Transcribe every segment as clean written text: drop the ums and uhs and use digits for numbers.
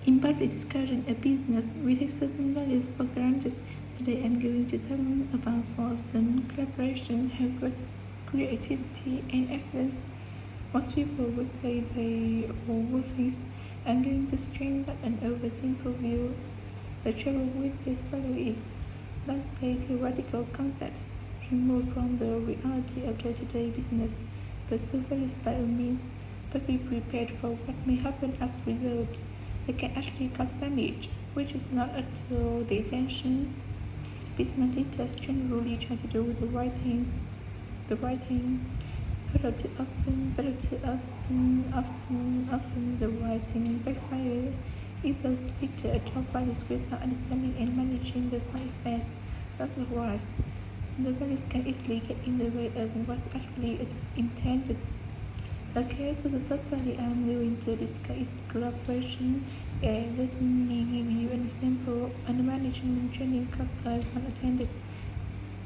In public discussion a business, we take certain values for granted. Today I'm going to talk about four of them: collaboration, hard work, creativity, and excellence. Most people would say they overthink. I'm going to strengthen that an oversimple view. The trouble with this value is that they theoretical concepts removed from the reality of day-to-day business. Pursue values by all means, but be prepared for what may happen as a result. They can actually cause damage, which is not at all the intention. Business leaders generally try to do the right thing, but too often the right thing backfires. If those leaders adopt values without understanding and managing the side effects, that's not right. The values can easily get in the way of what's actually intended. Okay, so the first value I'm going to discuss is collaboration. Let me give you an example. On the management training course I attended,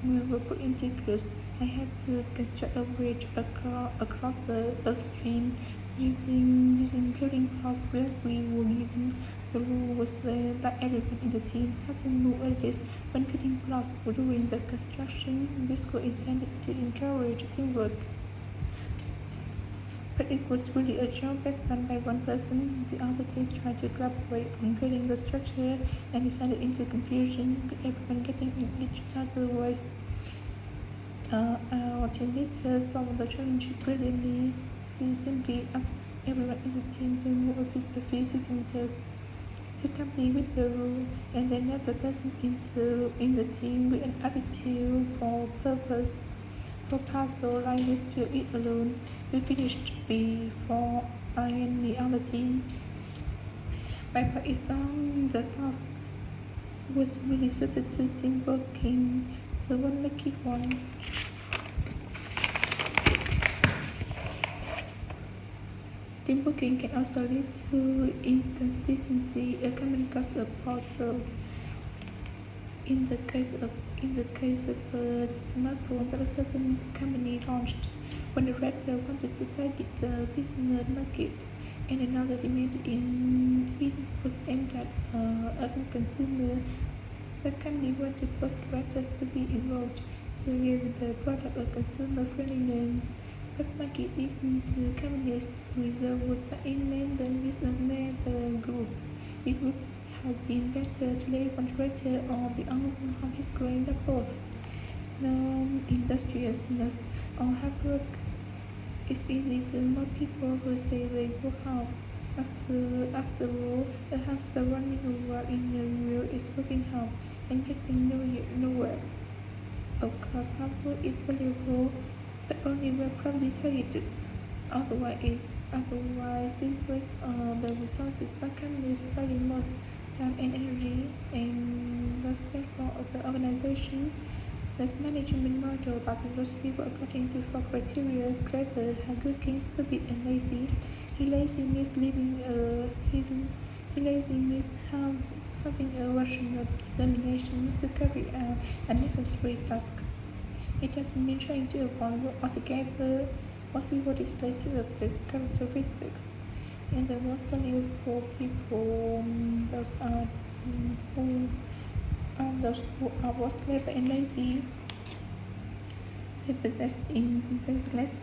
we were put into groups. I had to construct a bridge across the stream using building blocks where we were given. The rule was that everyone in the team had to move at least one building blocks during the construction. This was intended to encourage teamwork, but it was really a job best done by one person. The other team tried to collaborate on building the structure and decided into confusion, with everyone getting in each other's voice. Our team leader solved the challenge brilliantly. She simply asked everyone in the team to move a piece of few centimeters to comply with the rule, and then let the person in the team with an attitude for purpose. For puzzle like this to it alone, we finished before any other team. By Pakistan, the task was really suited to team working, so one make it one. Team working can also lead to inconsistency, a common cause of puzzles. In the case of a smartphone that a certain company launched, one operator wanted to target the business market, and another demanded it was aimed at consumer. The company wanted both operators to be involved, so gave the product a consumer-friendly name. But market it to companies. The result was that it made the business the group. It would have been better to let one operator or the other have his grain of both. Non-industriousness or hard work. It's easy to mock people who say they work hard. After all, perhaps the running over in the wheel is working hard and getting nowhere. Of course, hard work is valuable, but only when properly targeted. Otherwise, it wastes the resources that companies value most, time and energy, and thus therefore the organization. This management model that those people according to four criteria: clever, hardworking, stupid, and lazy. Lazy means lazy means having a rational determination to carry out unnecessary tasks. It doesn't mean trying to avoid work altogether. Most people display two of these characteristics, and the most valuable people, those who are both clever and lazy. They possess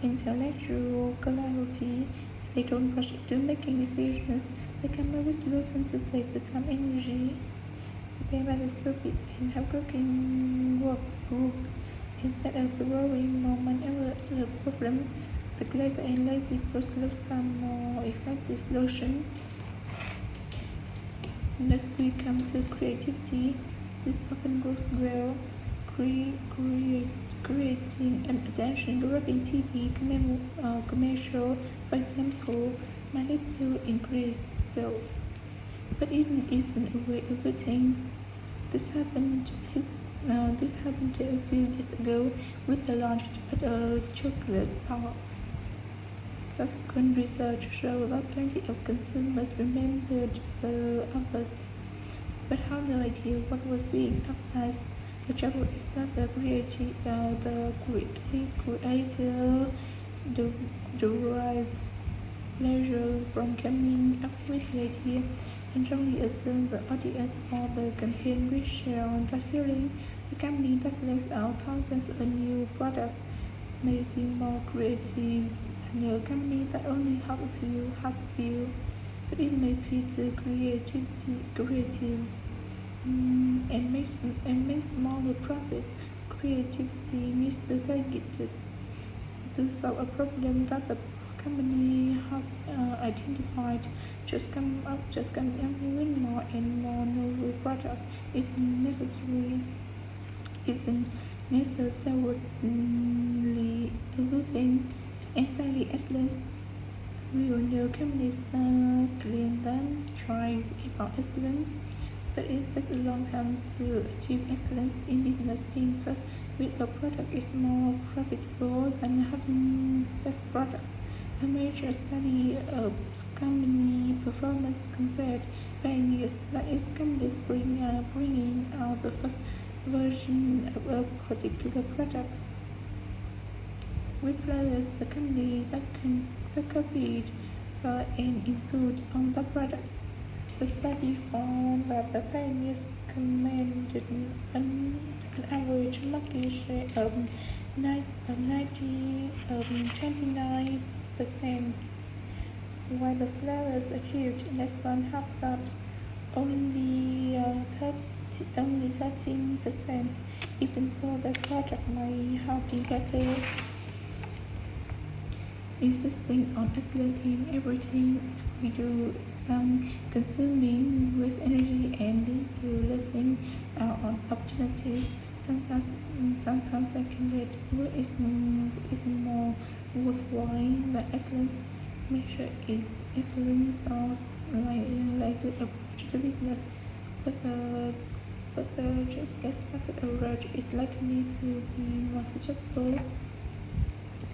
intellectual clarity. They don't rush into making decisions. They come up with solutions to save the time and energy. Spared by the stupid and hardworking work group. Instead of throwing more money at the problem, the clever and lazy groups look for more effective solution. Next we come to creativity. This often goes well. Creating an attention-grabbing TV commercial, for example, might lead to increased sales. But it isn't a way of everything. This happened a few years ago with the launch of a chocolate bar. Subsequent research showed that plenty of consumers remembered the adverts, but had no idea what was being advertised. The trouble is that the creator derives pleasure from coming up with the idea and strongly assume the audience for the campaign will share that feeling. A company that brings out thousands of new products may seem more creative than a company that only has few, but it may be too creative and makes smaller profits. Creativity means to target to solve a problem that the company has identified. Coming up with more and more novel products isn't necessarily a good thing. And finally, excellence. We all know companies that claim that strive for excellence, but it takes a long time to achieve excellence in business. Being first with a product is more profitable than having the best product. A major study of company performance compared pioneers, that is, companies bringing out the first version of a particular product with flowers, the company that copied and improved on the products. The study found that the pioneers commanded an average market share of 29%, while the flowers achieved less than half that, only 13%, even though the product might have been better. Insisting on excellence in everything we do is consuming waste energy and leads to losing out on opportunities. Sometimes second-rate work is more worthwhile. The excellence measure is excellence sounds like good approach to business, but the just get started approach is likely to be more successful.